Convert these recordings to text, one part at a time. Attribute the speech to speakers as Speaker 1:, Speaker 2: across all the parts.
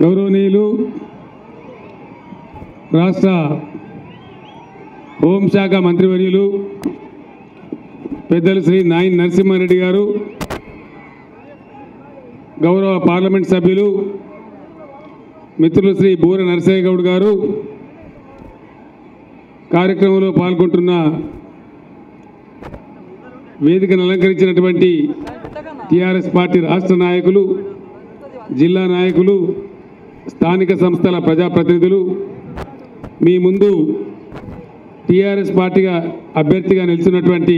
Speaker 1: గౌరవనీయులు రాష్ట్ర హోంశాఖ మంత్రివర్యులు పెద్దలు శ్రీ నాయన్ నరసింహారెడ్డి గారు, గౌరవ పార్లమెంట్ సభ్యులు మిత్రులు శ్రీ బూర నరసయ్య గౌడ్ గారు, కార్యక్రమంలో పాల్గొంటున్న వేదికను అలంకరించినటువంటి టీఆర్ఎస్ పార్టీ రాష్ట్ర నాయకులు, జిల్లా నాయకులు, స్థానిక సంస్థల ప్రజాప్రతినిధులు, మీ ముందు టీఆర్ఎస్ పార్టీగా అభ్యర్థిగా నిలుచున్నటువంటి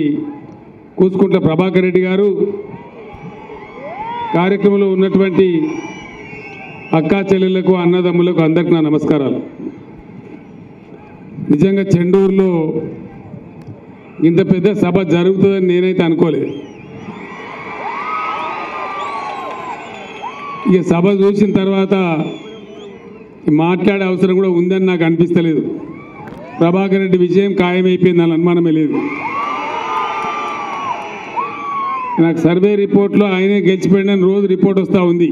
Speaker 1: కూసుకుంట్ల ప్రభాకర్ రెడ్డి గారు, కార్యక్రమంలో ఉన్నటువంటి అక్కా చెల్లెళ్లకు, అన్నదమ్ములకు అందరికీ నా నమస్కారాలు. నిజంగా చెండూరులో ఇంత పెద్ద సభ జరుగుతుందని నేనైతే అనుకోలేదు. ఇక సభ చూసిన తర్వాత మాట్లాడే అవసరం కూడా ఉందని నాకు అనిపిస్తలేదు. ప్రభాకర్ రెడ్డి విజయం ఖాయమైపోయింది, అని అనుమానమే లేదు. నాకు సర్వే రిపోర్ట్లో ఆయనే గెలిచిపోయిందని రోజు రిపోర్ట్ వస్తూ ఉంది.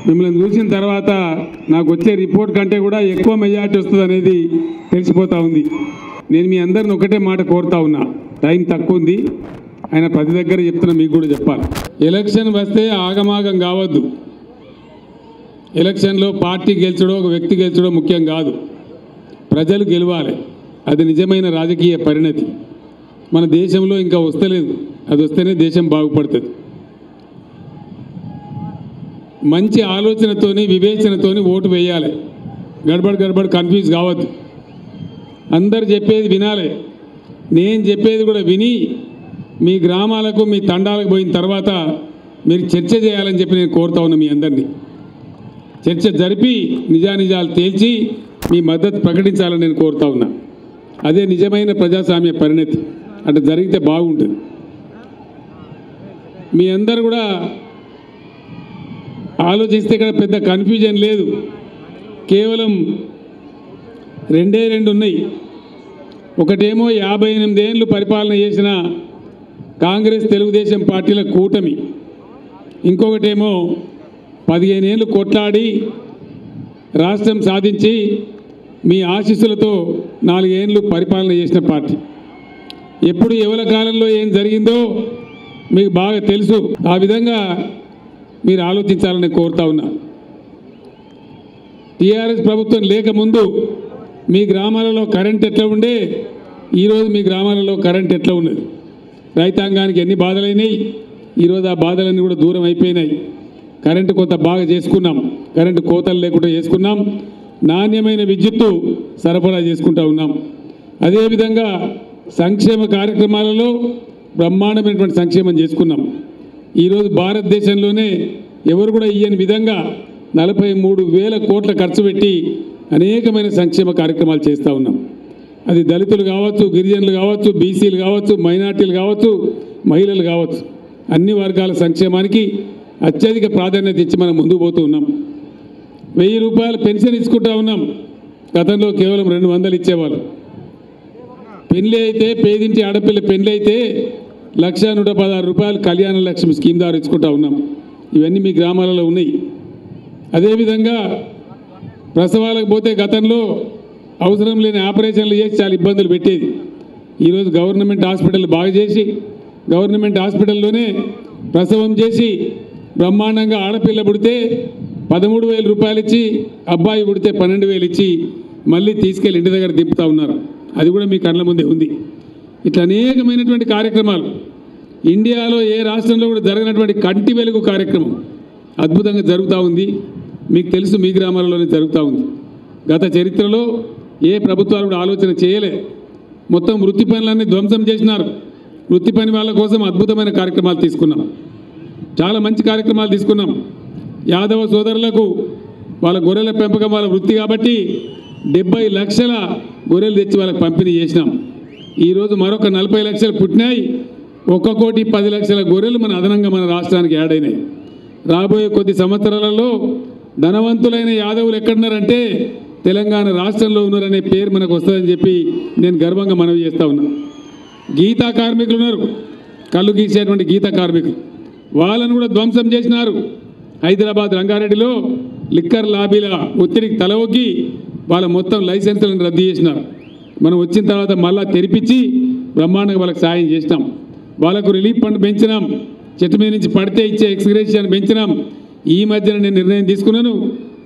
Speaker 1: మిమ్మల్ని చూసిన తర్వాత నాకు వచ్చే రిపోర్ట్ కంటే కూడా ఎక్కువ మెజార్టీ వస్తుంది అనేది తెలిసిపోతూ ఉంది. నేను మీ అందరిని ఒకటే మాట కోరుతా ఉన్నా, టైం తక్కువ ఉంది, ఆయన ప్రతి దగ్గర చెప్తున్నా, మీకు కూడా చెప్పాలి. ఎలక్షన్ వస్తే ఆగమాగం కావద్దు. ఎలక్షన్లో పార్టీ గెలిచడో ఒక వ్యక్తి గెలిచడో ముఖ్యం కాదు, ప్రజలు గెలవాలి. అది నిజమైన రాజకీయ పరిణతి. మన దేశంలో ఇంకా వస్తలేదు, అది వస్తేనే దేశం బాగుపడుతుంది. మంచి ఆలోచనతోని, వివేచనతోని ఓటు వేయాలి. గడబడ్ కన్ఫ్యూజ్ కావద్దు. అందరు చెప్పేది వినాలి, నేను చెప్పేది కూడా విని మీ గ్రామాలకు, మీ తండాలకు పోయిన తర్వాత మీరు చర్చ చేయాలని చెప్పి నేను కోరుతా ఉన్నా. మీ అందరినీ చర్చ జరిపి నిజానిజాలు తేల్చి మీ మద్దతు ప్రకటించాలని నేను కోరుతా ఉన్నా. అదే నిజమైన ప్రజాస్వామ్య పరిణతి. అటు జరిగితే బాగుంటుంది. మీ అందరు కూడా ఆలోచిస్తే ఇక్కడ పెద్ద కన్ఫ్యూజన్ లేదు. కేవలం రెండే ఉన్నాయి. ఒకటేమో 58 ఏళ్ళు పరిపాలన చేసిన కాంగ్రెస్ తెలుగుదేశం పార్టీల కూటమి, ఇంకొకటేమో 15 ఏళ్ళు కొట్లాడి రాష్ట్రం సాధించి మీ ఆశీస్సులతో 4 ఏళ్ళు పరిపాలన చేసిన పార్టీ. ఎప్పుడు ఎవరి కాలంలో ఏం జరిగిందో మీకు బాగా తెలుసు. ఆ విధంగా మీరు ఆలోచించాలని కోరుతా ఉన్నా. టీఆర్ఎస్ ప్రభుత్వం లేకముందు మీ గ్రామాలలో కరెంట్ ఎట్లా ఉండే, ఈరోజు మీ గ్రామాలలో కరెంట్ ఎట్లా ఉన్నది, రైతాంగానికి ఎన్ని బాధలైనాయి, ఈరోజు ఆ బాధలన్నీ కూడా దూరం అయిపోయినాయి. కరెంటు కొంత బాగా చేసుకున్నాం, కరెంటు కోతలు లేకుండా చేసుకున్నాం, నాణ్యమైన విద్యుత్తు సరఫరా చేసుకుంటూ ఉన్నాం. అదేవిధంగా సంక్షేమ కార్యక్రమాలలో బ్రహ్మాండమైనటువంటి సంక్షేమం చేసుకున్నాం. ఈరోజు భారతదేశంలోనే ఎవరు కూడా ఇయ్యని విధంగా 43,000 కోట్ల ఖర్చు పెట్టి అనేకమైన సంక్షేమ కార్యక్రమాలు చేస్తూ ఉన్నాం. అది దళితులు కావచ్చు, గిరిజనులు కావచ్చు, బీసీలు కావచ్చు, మైనార్టీలు కావచ్చు, మహిళలు కావచ్చు, అన్ని వర్గాల సంక్షేమానికి అత్యధిక ప్రాధాన్యత ఇచ్చి మనం ముందుకు పోతూ ఉన్నాం. 1000 రూపాయలు పెన్షన్ ఇచ్చుకుంటా ఉన్నాం. గతంలో కేవలం 200 ఇచ్చేవాళ్ళు. పెళ్ళి అయితే, పేదింటి ఆడపిల్ల పెళ్ళి అయితే 1,116 రూపాయలు కళ్యాణ లక్ష్మి స్కీమ్ ద్వారా ఇచ్చుకుంటా ఉన్నాం. ఇవన్నీ మీ గ్రామాలలో ఉన్నాయి. అదేవిధంగా ప్రసవాలకు పోతే గతంలో అవసరం లేని ఆపరేషన్లు చేసి చాలా ఇబ్బందులు పెట్టేది. ఈరోజు గవర్నమెంట్ హాస్పిటల్ బాగా చేసి, గవర్నమెంట్ హాస్పిటల్లోనే ప్రసవం చేసి, బ్రహ్మాండంగా ఆడపిల్ల పుడితే 13,000 రూపాయలు ఇచ్చి, అబ్బాయి పుడితే 12,000 ఇచ్చి మళ్ళీ తీసుకెళ్ళి ఇంటి దగ్గర దింపుతూ ఉన్నారు. అది కూడా మీ కళ్ళ ముందే ఉంది. ఇట్లా అనేకమైనటువంటి కార్యక్రమాలు ఇండియాలో ఏ రాష్ట్రంలో కూడా జరగనటువంటి కంటి వెలుగు కార్యక్రమం అద్భుతంగా జరుగుతూ ఉంది. మీకు తెలుసు, మీ గ్రామాలలోనే జరుగుతూ ఉంది. గత చరిత్రలో ఏ ప్రభుత్వాలు కూడా ఆలోచన చేయలే. మొత్తం వృత్తి పనులన్నీ ధ్వంసం చేసినారు. వృత్తి పని వాళ్ళ కోసం అద్భుతమైన కార్యక్రమాలు తీసుకున్నాం. చాలా మంచి కార్యక్రమాలు తీసుకున్నాం. యాదవ సోదరులకు వాళ్ళ గొర్రెల పెంపకం వాళ్ళ వృత్తి కాబట్టి 70 లక్షల గొర్రెలు తెచ్చి వాళ్ళకి పంపిణీ చేసినాం. ఈరోజు మరొక 40 లక్షలు పుట్టినాయి. 1,10,00,000 గొర్రెలు మన అదనంగా మన రాష్ట్రానికి యాడ్ అయినాయి. రాబోయే కొద్ది సంవత్సరాలలో ధనవంతులైన యాదవులు ఎక్కడున్నారంటే తెలంగాణ రాష్ట్రంలో ఉన్నారనే పేరు మనకు వస్తుందని చెప్పి నేను గర్వంగా మనవి చేస్తా ఉన్నా. గీతా కార్మికులు ఉన్నారు, కళ్ళు గీసేటువంటి గీత కార్మికులు, వాళ్ళను కూడా ధ్వంసం చేసినారు. హైదరాబాద్ రంగారెడ్డిలో లిక్కర్ లాబీల ఒత్తిడికి తలవొగ్గి వాళ్ళ మొత్తం లైసెన్సులను రద్దు చేసినారు. మనం వచ్చిన తర్వాత మళ్ళా తెరిపించి బ్రహ్మాండంగా వాళ్ళకి సాయం చేసినాం. వాళ్ళకు రిలీఫ్ ఫండ్ పెంచినాం. చెట్టు మీద నుంచి పడితే ఇచ్చే ఎక్స్గ్రేషియాన్ని పెంచినాం. ఈ మధ్యన నేను నిర్ణయం తీసుకున్నాను,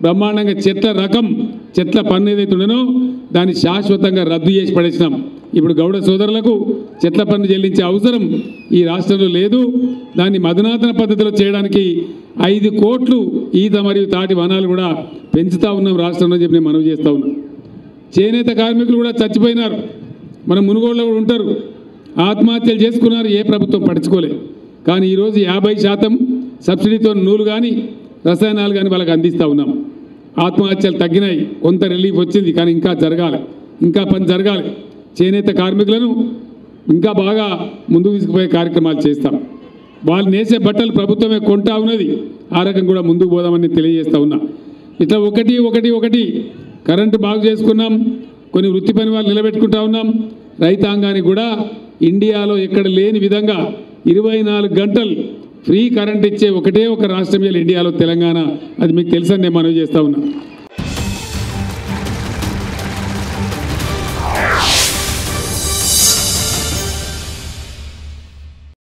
Speaker 1: బ్రహ్మాండంగా చెట్ల పన్ను ఏదైతే ఉండనో దాన్ని శాశ్వతంగా రద్దు చేసి పడేసినాం. ఇప్పుడు గౌడ సోదరులకు చెట్ల పన్ను చెల్లించే అవసరం ఈ రాష్ట్రంలో లేదు. దాన్ని మధునాతన పద్ధతిలో చేయడానికి 5 కోట్లు ఈత మరియు తాటి వనాలు కూడా పెంచుతూ ఉన్నాం రాష్ట్రంలో చెప్పి నేను మనవి చేస్తూ ఉన్నాం. చేనేత కార్మికులు కూడా చచ్చిపోయినారు. మన మునుగోడులో కూడా ఉంటారు. ఆత్మహత్యలు చేసుకున్నారు, ఏ ప్రభుత్వం పట్టించుకోలే. కానీ ఈరోజు 50% సబ్సిడీతో నూలు కానీ రసాయనాలు కానీ వాళ్ళకి అందిస్తూ ఉన్నాం. ఆత్మహత్యలు తగ్గినాయి, కొంత రిలీఫ్ వచ్చింది. కానీ ఇంకా జరగాలి, ఇంకా పని జరగాలి. చేనేత కార్మికులను ఇంకా బాగా ముందుకు తీసుకుపోయే కార్యక్రమాలు చేస్తాం. వాళ్ళు నేసే బట్టలు ప్రభుత్వమే కొంటా ఉన్నది. ఆ రకం కూడా ముందుకు పోదామని తెలియజేస్తూ ఉన్నా. ఇట్లా ఒకటి కరెంటు బాగు చేసుకున్నాం. కొన్ని వృత్తి పని వాళ్ళు నిలబెట్టుకుంటా ఉన్నాం. రైతాంగానికి కూడా ఇండియాలో ఎక్కడ లేని విధంగా 24 గంటలు ఫ్రీ కరెంట్ ఇచ్చే ఒకటే ఒక రాష్ట్రం ఇండియాలో తెలంగాణ. అది మీకు తెలుసని నేను మనవి చేస్తూ ఉన్నా.